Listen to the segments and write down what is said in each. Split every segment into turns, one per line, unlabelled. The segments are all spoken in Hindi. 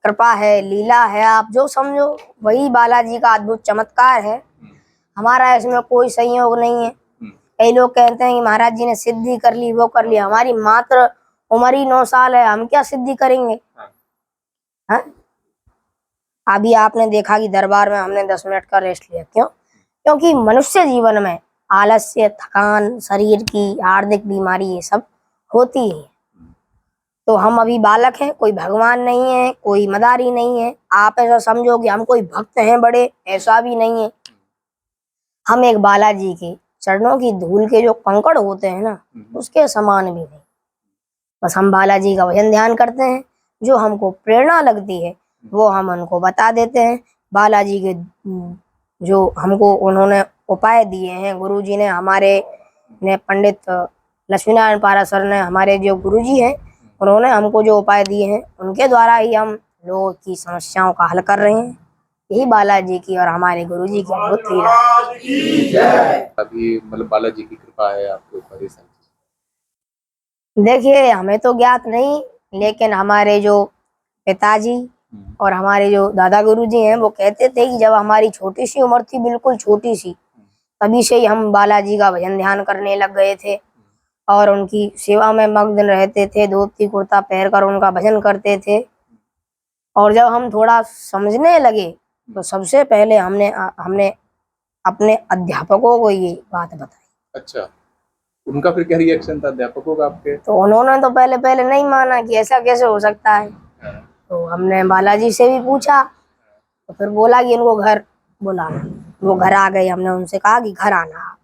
कृपा है, लीला है, आप जो समझो वही बालाजी का अद्भुत चमत्कार है। हमारा इसमें कोई संयोग नहीं है। कई लोग कहते हैं कि महाराज जी ने सिद्धि कर ली, वो कर ली। हमारी मात्र उम्र ही 9 साल है, हम क्या सिद्धि करेंगे? हाँ, अभी आपने देखा कि दरबार में हमने 10 मिनट का रेस्ट लिया। क्यों? क्योंकि मनुष्य जीवन में आलस्य, थकान, शरीर की हार्दिक बीमारी ये सब होती है। तो हम अभी बालक हैं, कोई भगवान नहीं है, कोई मदारी नहीं है। आप ऐसा समझो कि हम कोई भक्त हैं बड़े, ऐसा भी नहीं है। हम एक बालाजी के चरणों की धूल के जो कंकड़ होते हैं ना, उसके समान भी नहीं। बस हम बालाजी का भजन ध्यान करते हैं, जो हमको प्रेरणा लगती है वो हम उनको बता देते हैं। बालाजी के जो हमको उन्होंने उपाय दिए हैं, गुरुजी ने हमारे ने पंडित लक्ष्मीनारायण पाराशर ने, हमारे जो गुरुजी हैं, उन्होंने हमको जो उपाय दिए हैं उनके द्वारा ही हम लोगों की समस्याओं का हल कर रहे हैं। यही बालाजी की और हमारे गुरुजी की अद्भुत लीला है।
अभी मतलब बालाजी की कृपा है आपके ऊपर ये सब?
देखिए, हमें तो ज्ञात नहीं, लेकिन हमारे जो पिताजी और हमारे जो दादा गुरुजी हैं वो कहते थे कि जब हमारी छोटी सी उम्र थी, बिल्कुल छोटी सी, तभी से ही हम बालाजी का भजन ध्यान करने लग गए थे और उनकी सेवा में मग्न रहते थे। धोती कुर्ता पहन कर उनका भजन करते थे। और जब हम थोड़ा समझने लगे तो सबसे पहले हमने अपने अध्यापकों को ये बात बताई।
अच्छा, उनका फिर क्या रिएक्शन था अध्यापकों का आपके?
तो उन्होंने तो पहले नहीं माना कि ऐसा कैसे हो सकता है। तो हमने बालाजी से भी पूछा, तो फिर बोला कि इनको घर बुलाना। वो घर आ गए। हमने उनसे कहा कि घर आना,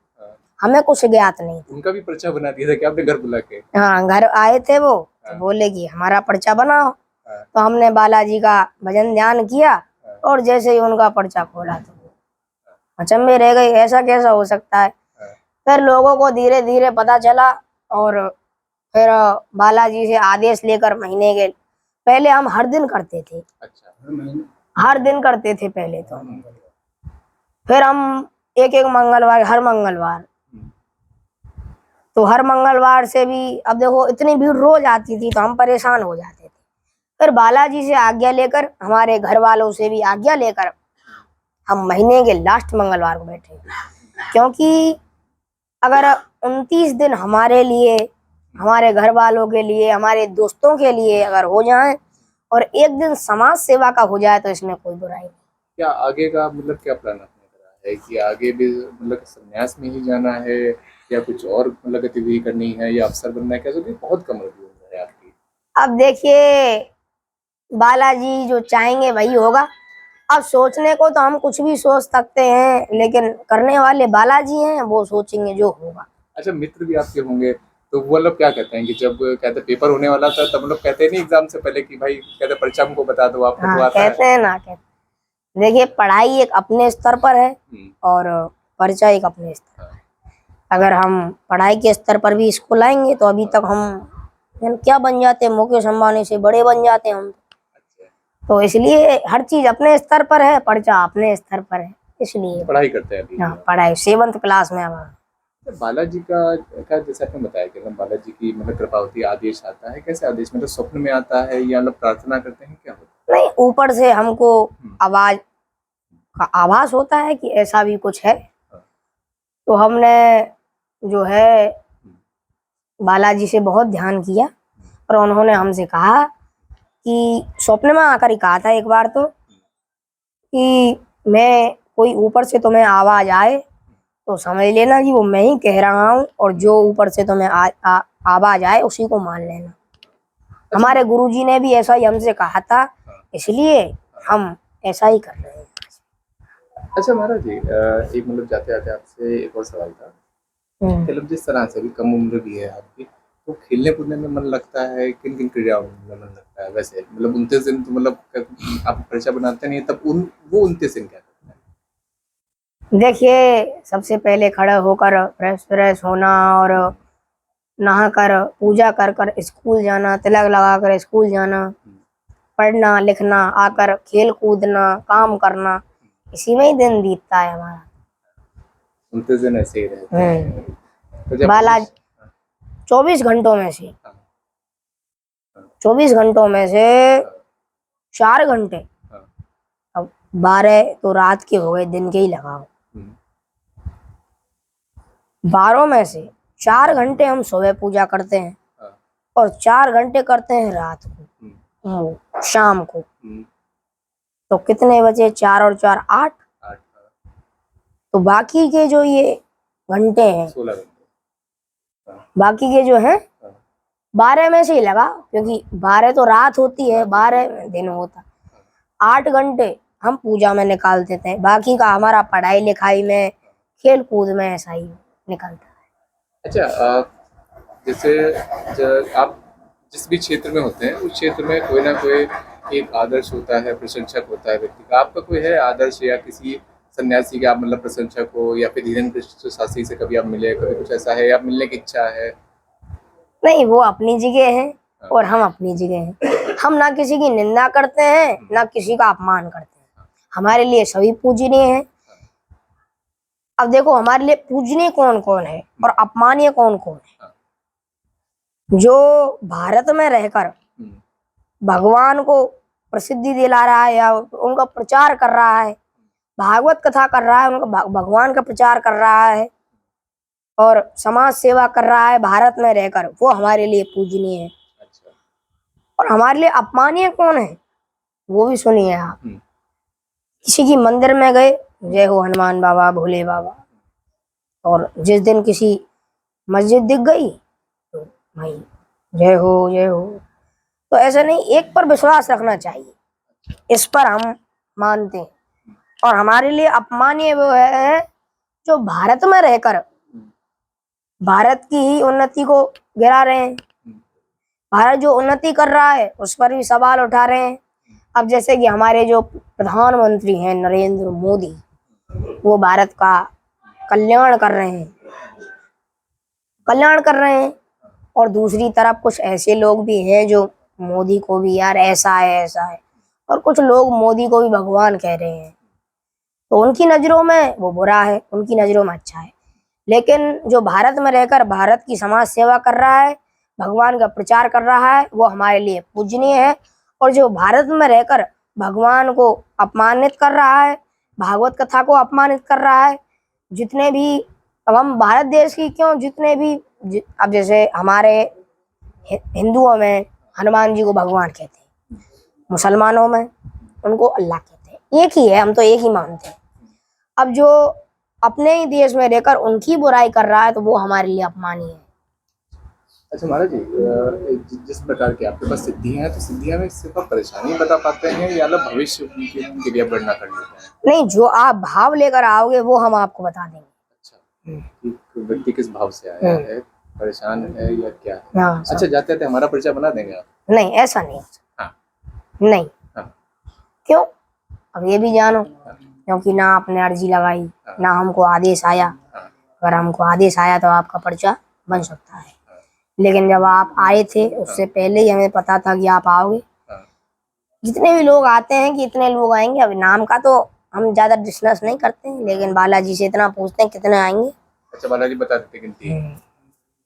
हमें कुछ ज्ञात नहीं था।
उनका भी पर्चा बना दिया था क्या आपने घर बुला के?
हाँ, घर आए थे वो, तो बोले कि हमारा पर्चा बनाओ। तो हमने बालाजी का भजन ध्यान किया और जैसे ही उनका पर्चा खोला तो अचंभे रह गए, ऐसा कैसा हो सकता है। फिर लोगों को धीरे धीरे पता चला और फिर बालाजी से आदेश लेकर महीने के पहले हम हर दिन करते थे। अच्छा, हर दिन करते थे पहले तो। फिर हम एक मंगलवार, हर मंगलवार, तो हर मंगलवार से भी अब देखो इतनी भीड़ रोज आती थी तो हम परेशान हो जाते थे। फिर बालाजी से आज्ञा लेकर, हमारे घर वालों से भी आज्ञा लेकर हम महीने के लास्ट मंगलवार को बैठे। क्योंकि अगर 29 दिन हमारे लिए, हमारे घर वालों के लिए, हमारे दोस्तों के लिए अगर हो जाए और एक दिन समाज सेवा का हो जाए तो इसमें कोई बुराई नहीं।
क्या आगे का मतलब क्या प्लान आपने करा है कि आगे भी मतलब संन्यास में ही जाना है या कुछ और मतलब गतिविधि करनी है या अफसर बनना है? क्या बहुत कम उम्र है आपकी।
अब देखिए, बालाजी जो चाहेंगे वही होगा। अब सोचने को तो हम कुछ भी सोच सकते हैं, लेकिन करने वाले बालाजी हैं, वो सोचेंगे जो होगा।
अच्छा, मित्र भी आपके होंगे तो वो लोग क्या कहते हैं कि जब कहते पेपर होने वाला था तब लोग कहते नहीं एग्जाम से पहले कि भाई कहते पर्चा हमको बता दो, आपको
हाँ,
तो आता
कहते हैं ना, कहते। देखिए, पढ़ाई एक अपने स्तर पर है और पर्चा एक अपने स्तर पर है। अगर हम पढ़ाई के स्तर पर भी इसको लाएंगे तो अभी तक हम क्या बन जाते, मुकेश अंबानी से बड़े बन जाते हम। तो इसलिए हर चीज अपने स्तर पर है, पर्चा अपने स्तर पर है, इसलिए
पढ़ाई करते हैं अभी।
हाँ, पढ़ाई 7th क्लास में अब।
बालाजी का जैसे आपने बताया कि बालाजी की मतलब कृपा होती है, आदेश आता है। कैसे आदेश, मतलब स्वप्न में आता है या मतलब प्रार्थना करते हैं, क्या होता है?
नहीं, ऊपर से हमको आवाज का आभास होता है कि ऐसा भी कुछ है। तो हमने जो है बालाजी से बहुत ध्यान किया और उन्होंने हमसे कहा कि स्वप्न में आकर ही कहा था एक बार तो कि मैं कोई ऊपर से तुम्हें आवाज आए तो समझ लेना कि वो मैं ही कह रहा हूँ और जो ऊपर से तुम्हें आवाज आए उसी को मान लेना। अच्छा। हमारे गुरुजी ने भी ऐसा ही हमसे कहा था, इसलिए हम ऐसा ही कर रहे हैं।
अच्छा महाराज जी, एक मतलब जाते जाते आपसे एक और सवाल था। मतलब जिस तरह से भी कम उम्र भी है आपकी, तो खेलने कूदने में मन लगता है, किन किन क्रीड़ाओं में मन लगता है? वैसे मतलब 29 दिन तो मतलब आप पर्चा बनाते नहीं तब वो 29 दिन क्या करते हैं?
देखिए, सबसे पहले खड़े होकर फ्रेश होना और नहा कर पूजा कर कर स्कूल जाना, तिलक लगा कर स्कूल जाना, पढ़ना लिखना, आकर खेल कूदना, काम करना, इसी में ही दिन बीतता है हमारा।
29 दिन ऐसे ही रहते हैं। तो
बालाजी 24 घंटों में से 24 घंटों में से 4 घंटे।
हाँ।
अब 12 तो रात के हो गए, दिन के ही लगाओ। 12 में से 4 घंटे हम सुबह पूजा करते हैं
हाँ।
और 4 घंटे करते हैं रात को, शाम को। तो कितने बचे? 4 और 4 8।
8।
तो बाकी के जो ये घंटे हैं,
16 घंटे।
बाकी के जो हैं 12 में से ही लगा, क्योंकि 12 तो रात होती है, 12 दिन होता। 8 घंटे हम पूजा में निकाल देते हैं, बाकी का हमारा पढ़ाई लिखाई में, खेल कूद में ऐसा ही निकलता है।
अच्छा, जैसे आप जिस भी क्षेत्र में होते हैं उस क्षेत्र में कोई ना कोई एक आदर्श होता है, प्रशंसक होता है व्यक्ति का। आपका कोई है आदर्श, या किसी सन्यासी के आप मतलब प्रशंसक हो, या फिर धीरेन्द्र शास्त्री से कभी आप मिले, कभी कुछ ऐसा है, या मिलने की इच्छा है?
नहीं, वो अपनी जगह है और हम अपनी जगह हैं। हम ना किसी की निंदा करते हैं, ना किसी का अपमान करते हैं। हमारे लिए सभी पूजनीय हैं। अब देखो, हमारे लिए पूजनीय कौन कौन है और अपमानीय कौन कौन है? जो भारत में रहकर भगवान को प्रसिद्धि दिला रहा है या उनका प्रचार कर रहा है, भागवत कथा कर रहा है, उनका भगवान का प्रचार कर रहा है और समाज सेवा कर रहा है भारत में रहकर, वो हमारे लिए पूजनीय है। और हमारे लिए अपमानीय कौन है, वो भी सुनिए आप। किसी की मंदिर में गए, जय हो हनुमान बाबा, भोले बाबा, और जिस दिन किसी मस्जिद दिख गई तो भाई जय हो जय हो। तो ऐसा नहीं, एक पर विश्वास रखना चाहिए, इस पर हम मानते हैं। और हमारे लिए अपमानीय वो है जो भारत में रहकर भारत की ही उन्नति को गिरा रहे हैं। भारत जो उन्नति कर रहा है उस पर भी सवाल उठा रहे हैं। अब जैसे कि हमारे जो प्रधानमंत्री हैं नरेंद्र मोदी, वो भारत का कल्याण कर रहे हैं, और दूसरी तरफ कुछ ऐसे लोग भी हैं जो मोदी को भी यार ऐसा है, और कुछ लोग मोदी को भी भगवान कह रहे हैं। तो उनकी नज़रों में वो बुरा है, उनकी नज़रों में अच्छा है। लेकिन जो भारत में रहकर भारत की समाज सेवा कर रहा है, भगवान का प्रचार कर रहा है, वो हमारे लिए पूजनीय है। और जो भारत में रहकर भगवान को अपमानित कर रहा है, भागवत कथा को अपमानित कर रहा है, जितने भी, अब हम भारत देश की क्यों, जितने भी, अब जैसे हमारे हिंदुओं में हनुमान जी को भगवान कहते हैं, मुसलमानों में उनको अल्लाह कहते हैं, एक ही है, हम तो एक ही मानते हैं। अब जो अपने ही देश में रहकर उनकी बुराई कर रहा है तो वो हमारे लिए अपमानीय है।
अच्छा महाराज जी, जिस प्रकार की आपके पास सिद्धियां हैं, तो सिद्धियां में सिर्फ आप परेशानी बता पाते हैं, या मतलब भविष्य के लिए बढ़ना कर लेते हैं?
नहीं, जो आप भाव लेकर आओगे वो हम आपको बता देंगे।
अच्छा, कि व्यक्ति किस भाव से आया है, परेशान है या क्या है?
हाँ,
अच्छा, जाते जाते हमारा परिचय बना देंगे आप?
नहीं, ऐसा नहीं।
हाँ।
नहीं।
हाँ।
क्यों? अब ये भी जानो, क्योंकि ना आपने अर्जी लगाई, ना हमको आदेश आया। अगर हमको आदेश आया तो आपका पर्चा बन सकता है, लेकिन जब आप आए थे उससे पहले ही हमें पता था कि आप आओगे। जितने भी लोग आते हैं कि इतने लोग आएंगे, अब नाम का तो हम ज्यादा डिस्कस नहीं करते हैं, लेकिन बालाजी से इतना पूछते हैं कितने आएंगे। अच्छा, बालाजी बता देते गिनती?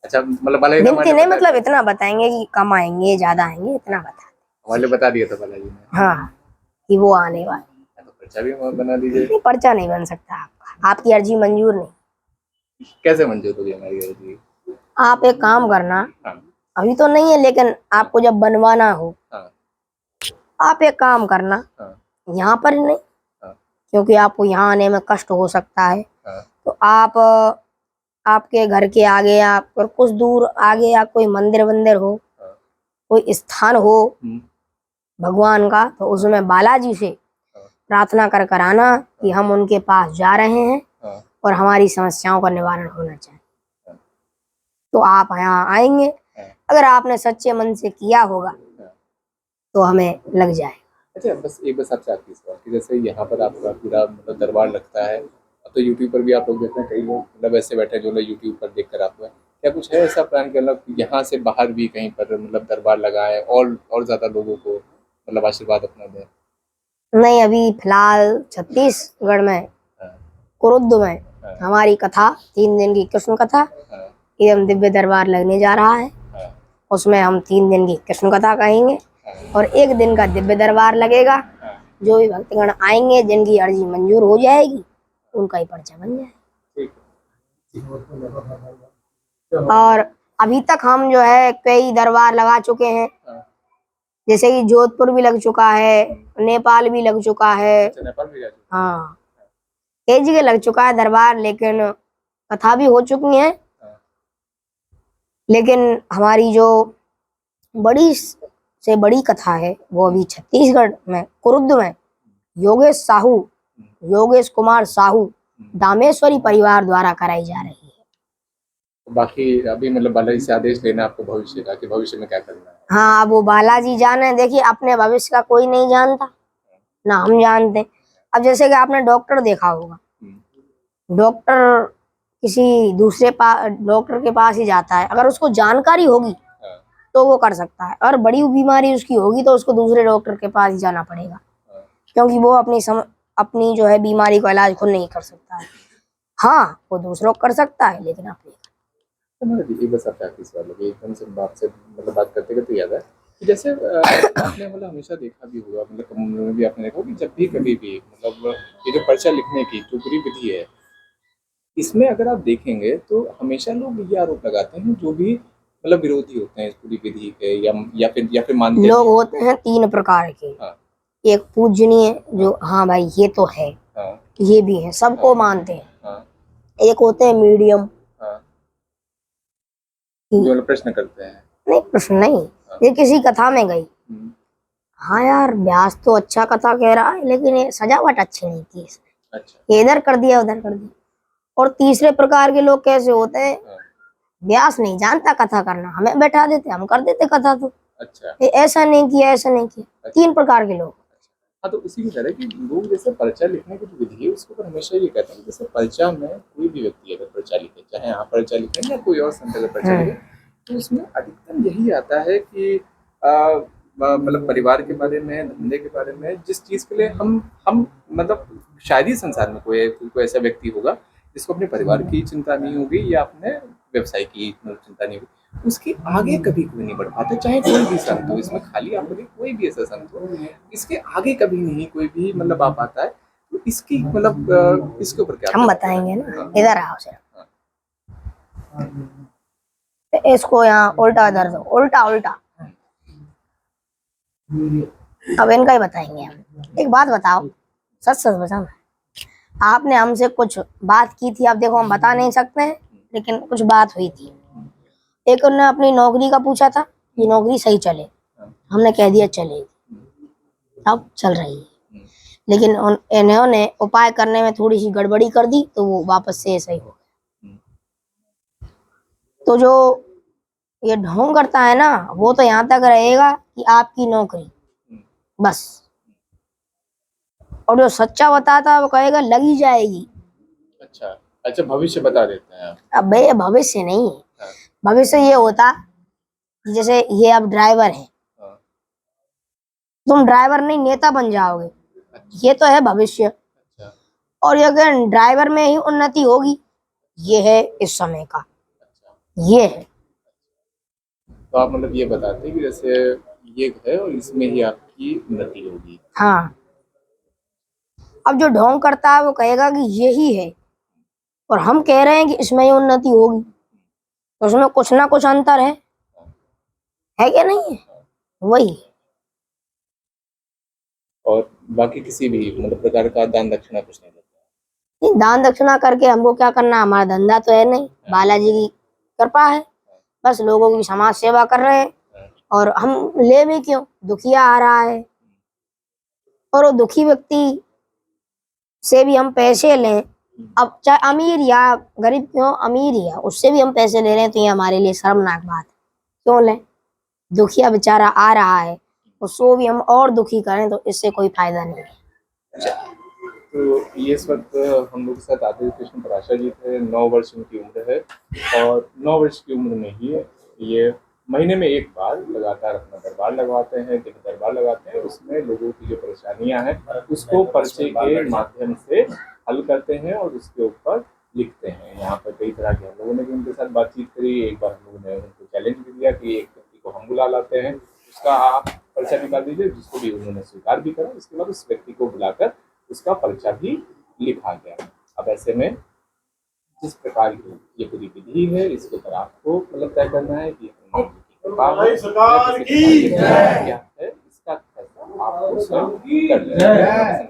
अच्छा, मतलब बालाजी गिनती नहीं, मतलब इतना बताएंगे कि कम आएंगे ज्यादा आएंगे, इतना बता दिया था बालाजी ने। हाँ, कि वो आने वाले। तो पर्चा भी बना दीजिए। नहीं, पर्चा नहीं बन सकता आपका, आपकी अर्जी मंजूर नहीं। कैसे मंजूर होगी हमारी अर्जी? आप एक काम करना, अभी तो नहीं है, लेकिन आपको जब बनवाना हो, आप एक काम करना, यहाँ पर नहीं, क्योंकि आपको यहाँ आने में कष्ट हो सकता है, तो आप आपके घर के आगे या और कुछ दूर आगे या कोई मंदिर हो, कोई स्थान हो भगवान का, तो उसमें बालाजी से प्रार्थना कर आना कि हम उनके पास जा रहे हैं और हमारी समस्याओं का निवारण होना चाहिए। तो आप यहाँ आएंगे, अगर आपने सच्चे मन से किया होगा तो हमें लग जाएगा। अच्छा, बस आपसे आखिरी सवाल कि जैसे यहाँ पर आपका पूरा मतलब दरबार लगता है, अब तो यूट्यूब पर भी आप लोग देखते हैं, कई लोग मतलब ऐसे बैठे हैं जो लोग यूट्यूब पर देख कर आते हैं, क्या कुछ है ऐसा प्लान कि मतलब यहाँ से बाहर भी कहीं पर मतलब दरबार लगाएं और ज़्यादा लोगों को मतलब आशीर्वाद अपना दें? नहीं, अभी फिलहाल छत्तीसगढ़ में कुरुद में हमारी कथा 3 दिन की कृष्ण कथा एवं दिव्य दरबार लगने जा रहा है। उसमें हम 3 दिन की कृष्ण कथा कहेंगे और एक दिन का दिव्य दरबार लगेगा।
हाँ,
जो भी भक्तगण आएंगे, जिनकी अर्जी मंजूर हो जाएगी, उनका ही पर्चा बन जाएगा।
ठीक
और अभी तक हम जो है कई दरबार लगा चुके हैं,
हाँ,
जैसे कि जोधपुर भी लग चुका है, नेपाल भी लग चुका है।
अच्छा नेपाल भी गए थे?
हाँ, कई जगह लग चुका है दरबार, लेकिन कथा भी हो चुकी है।
हाँ,
लेकिन हमारी जो बड़ी से बड़ी कथा है वो अभी छत्तीसगढ़ में कुरुद में योगेश साहू, योगेश कुमार साहू दामेश्वरी परिवार द्वारा कराई जा रही है।
बाकी अभी मतलब बालाजी से आदेश लेना आपको भविष्य का कि भविष्य में क्या करना है।
हाँ, अब वो बालाजी जाने। देखिए, अपने भविष्य का कोई नहीं जानता, ना हम जानते। अब जैसे कि आपने डॉक्टर देखा होगा, डॉक्टर किसी दूसरे डॉक्टर के पास ही जाता है। अगर उसको जानकारी होगी
हाँ,
तो वो कर सकता है, और बड़ी बीमारी उसकी होगी तो उसको दूसरे डॉक्टर के पास ही जाना पड़ेगा,
हाँ,
क्योंकि वो अपनी जो है बीमारी का इलाज खुद नहीं कर सकता है। हाँ, वो दूसरों को कर सकता है, लेकिन अपने
तो मतलब ये बस आपसे आखिरी सवाल है, एकदम से आपसे मतलब बात करते करते याद है कि जैसे आपने मतलब हमेशा देखा भी होगा, मतलब कम उम्र में भी आपने देखा होगा कि जब भी कभी भी मतलब ये जो पर्चा लिखने की जो पूरी विधि है, इसमें अगर आप देखेंगे तो हमेशा लोग ये आरोप लगाते हैं जो भी मतलब विरोधी होते हैं इस पूरी विधि के, या फिर मानते
लोग
भी
होते हैं 3 प्रकार के।
हाँ,
एक पूजनीय, जो हाँ भाई ये तो है,
हाँ,
ये भी है, सबको मानते हैं।
हाँ,
एक होते हैं मीडियम,
हाँ, जो मतलब प्रश्न करते हैं।
नहीं प्रश्न नहीं, ये किसी कथा में गई,
हम्म,
हाँ यार व्यास तो अच्छा कथा कह रहा है, लेकिन ये सजावट अच्छी नहीं की इसने,
अच्छा,
ये इधर कर दिया उधर कर दिया। और तीसरे प्रकार के लोग कैसे होते हैं,
हाँ,
व्यास नहीं जानता कथा करना, हमें बैठा देते, हम कर देते कथा। तो
अच्छा,
ये ऐसा नहीं किया, ऐसा नहीं किया। 3 प्रकार के लोग।
हाँ, तो उसी की तरह कि लोग जैसे पर्चा लिखने की जो विधि है उसके ऊपर हमेशा ये कहते हैं कि जैसे पर्चा में कोई भी व्यक्ति अगर पर्चा लिखे, चाहे आप पर्चा लिखें या कोई और संत अगर पर्चा लिखे, तो उसमें अधिकतम यही आता है कि मतलब परिवार के बारे में, धंधे के बारे में, जिस चीज़ के लिए हम मतलब शायद ही संसार में कोई ऐसा व्यक्ति होगा जिसको अपने परिवार की चिंता नहीं होगी या अपने व्यवसाय की चिंता नहीं होगी, उसके आगे कभी कोई नहीं बढ़ पाता, चाहे कोई भी संत हो। इसमें खाली आप बोलिए कोई भी ऐसा संत हो, इसके आगे कभी नहीं कोई भी मतलब आ पाता है। तो इसकी मतलब इसके ऊपर क्या
हम
आपका
बताएंगे
कहना है?
ना,
हाँ,
इधर आओ सर।
हाँ,
इसको यहाँ उल्टा इधर से उल्टा उल्टा, अब इनका ही बताएंगे हम। एक बात बताओ, सच सच बताओ, आपने हमसे कुछ बात की थी, अब देखो हम बता नहीं सकते हैं, लेकिन कुछ बात हुई थी। एक उन्होंने अपनी नौकरी का पूछा था कि नौकरी सही चले, हमने कह दिया चलेगी, अब चल रही है। लेकिन इन्होंने उपाय करने में थोड़ी सी गड़बड़ी कर दी, तो वो वापस से सही हो गया। तो जो ये ढोंग करता है ना, वो तो यहाँ तक रहेगा कि आपकी नौकरी बस, और जो सच्चा बताता है वो कहेगा लगी जाएगी।
अच्छा, अच्छा, भविष्य बता देते हैं आप।
अब भाई भविष्य नहीं है,
हाँ,
भविष्य ये होता कि जैसे ये अब ड्राइवर है,
हाँ,
तुम ड्राइवर नहीं नेता बन जाओगे, ये तो है भविष्य।
अच्छा,
और ये अगर ड्राइवर में ही उन्नति होगी, ये है इस समय का,
अच्छा।
ये है।
तो आप मतलब ये बताते हैं कि जैसे ये है और इसमें ही आपकी उन्नति होगी।
हाँ, अब जो ढोंग करता है वो कहेगा कि यही है, और हम कह रहे हैं कि इसमें ही उन्नति होगी, तो उसमें कुछ ना कुछ अंतर है क्या नहीं है, वही है।
और बाकी किसी भी मतलब प्रकार का दान दक्षिणा कुछ नहीं देता।
नहीं, दान दक्षिणा करके हमको क्या करना, हमारा धंधा तो है नहीं, बालाजी की कृपा है, बस लोगों की समाज सेवा कर रहे हैं। और हम ले भी क्यों, दुखिया आ रहा है, और वो दुखी व्यक्ति से भी हम पैसे लें, अब चाहे अमीर या गरीब क्यों, अमीर ही है उससे भी हम पैसे ले रहे हैं, तो ये हमारे लिए शर्मनाक बात है। क्यों लें, दुखिया बेचारा आ रहा है, उसको भी हम और दुखी करें, तो इससे कोई फायदा नहीं है।
तो ये इस वक्त हम लोग के साथ आदित्य कृष्ण पराशर जी थे। 9 वर्ष उनकी उम्र है और 9 वर्ष की उम्र में ही ये महीने में एक बार लगातार अपना दरबार लगवाते हैं, दिन दरबार लगाते हैं, उसमें लोगों की जो परेशानियां हैं उसको पर्चे के माध्यम से हल करते हैं और उसके ऊपर लिखते हैं। यहाँ पर कई तरह के हम लोगों ने भी उनके साथ बातचीत करी। एक बार हम लोगों ने उनको चैलेंज भी दिया कि एक व्यक्ति को हम बुला लाते हैं, उसका आप पर्चा निकाल दीजिए, जिसको भी उन्होंने स्वीकार भी करा। उसके बाद उस व्यक्ति को बुलाकर उसका पर्चा भी लिखा गया। अब ऐसे में जिस प्रकार की ये पूरी विधि है, इसके ऊपर आपको मतलब तय करना है कि हनुमान जी की कृपा है या किसी प्रकार की क्या है, इसका फैसला आप स्वयं कर लें।